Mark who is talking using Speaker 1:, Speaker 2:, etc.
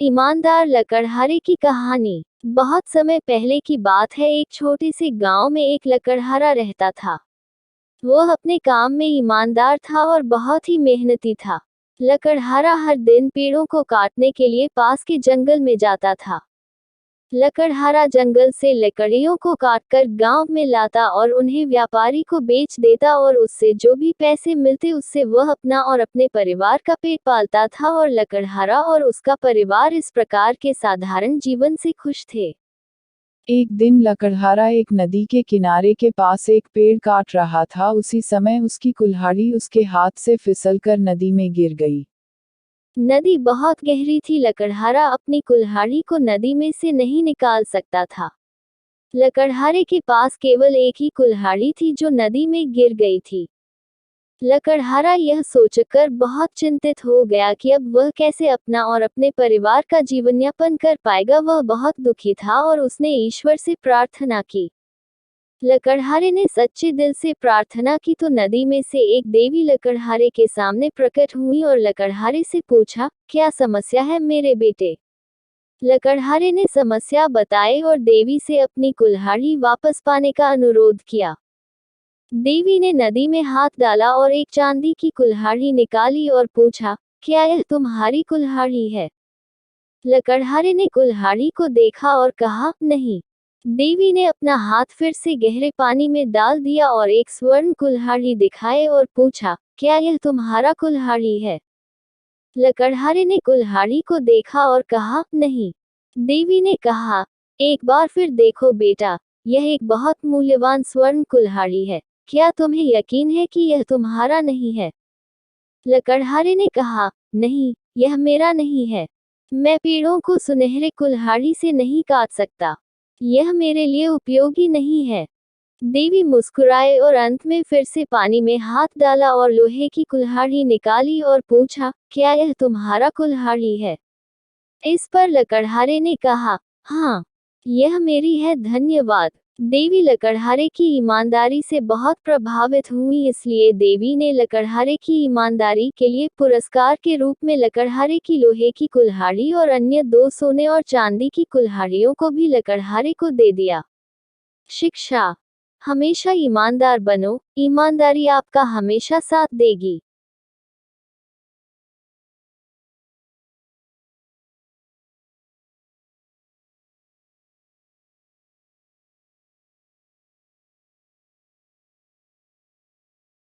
Speaker 1: ईमानदार लकड़हारे की कहानी। बहुत समय पहले की बात है। एक छोटे से गांव में एक लकड़हारा रहता था। वह अपने काम में ईमानदार था और बहुत ही मेहनती था। लकड़हारा हर दिन पेड़ों को काटने के लिए पास के जंगल में जाता था। लकड़हारा जंगल से लकड़ियों को काटकर गांव में लाता और उन्हें व्यापारी को बेच देता और उससे जो भी पैसे मिलते उससे वह अपना और अपने परिवार का पेट पालता था। और लकड़हारा और उसका परिवार इस प्रकार के साधारण जीवन से खुश थे।
Speaker 2: एक दिन लकड़हारा एक नदी के किनारे के पास एक पेड़ काट रहा था। उसी समय उसकी कुल्हाड़ी उसके हाथ से फिसलकर नदी में गिर गई।
Speaker 1: नदी बहुत गहरी थी। लकड़हारा अपनी कुल्हाड़ी को नदी में से नहीं निकाल सकता था। लकड़हारे के पास केवल एक ही कुल्हाड़ी थी जो नदी में गिर गई थी। लकड़हारा यह सोचकर बहुत चिंतित हो गया कि अब वह कैसे अपना और अपने परिवार का जीवनयापन कर पाएगा। वह बहुत दुखी था और उसने ईश्वर से प्रार्थना की। लकड़हारे ने सच्चे दिल से प्रार्थना की तो नदी में से एक देवी लकड़हारे के सामने प्रकट हुई और लकड़हारे से पूछा, क्या समस्या है मेरे बेटे? लकड़हारे ने समस्या बताई और देवी से अपनी कुल्हाड़ी वापस पाने का अनुरोध किया। देवी ने नदी में हाथ डाला और एक चांदी की कुल्हाड़ी निकाली और पूछा, क्या यह तुम्हारी कुल्हाड़ी है? लकड़हारे ने कुल्हाड़ी को देखा और कहा, नहीं। देवी ने अपना हाथ फिर से गहरे पानी में डाल दिया और एक स्वर्ण कुल्हाड़ी दिखाए और पूछा, क्या यह तुम्हारा कुल्हाड़ी है? लकड़हारे ने कुल्हाड़ी को देखा और कहा, नहीं। देवी ने कहा, एक बार फिर देखो बेटा, यह एक बहुत मूल्यवान स्वर्ण कुल्हाड़ी है। क्या तुम्हें यकीन है कि यह तुम्हारा नहीं है? लकड़हारे ने कहा, नहीं, यह मेरा नहीं है। मैं पेड़ों को सुनहरे कुल्हाड़ी से नहीं काट सकता। यह मेरे लिए उपयोगी नहीं है। देवी मुस्कुराए और अंत में फिर से पानी में हाथ डाला और लोहे की कुल्हाड़ी निकाली और पूछा, क्या यह तुम्हारा कुल्हाड़ी है? इस पर लकड़हारे ने कहा, हाँ, यह मेरी है, धन्यवाद। देवी लकड़हारे की ईमानदारी से बहुत प्रभावित हुई, इसलिए देवी ने लकड़हारे की ईमानदारी के लिए पुरस्कार के रूप में लकड़हारे की लोहे की कुल्हाड़ी और अन्य 2 सोने और चांदी की कुल्हाड़ियों को भी लकड़हारे को दे दिया। शिक्षा: हमेशा ईमानदार बनो, ईमानदारी आपका हमेशा साथ देगी।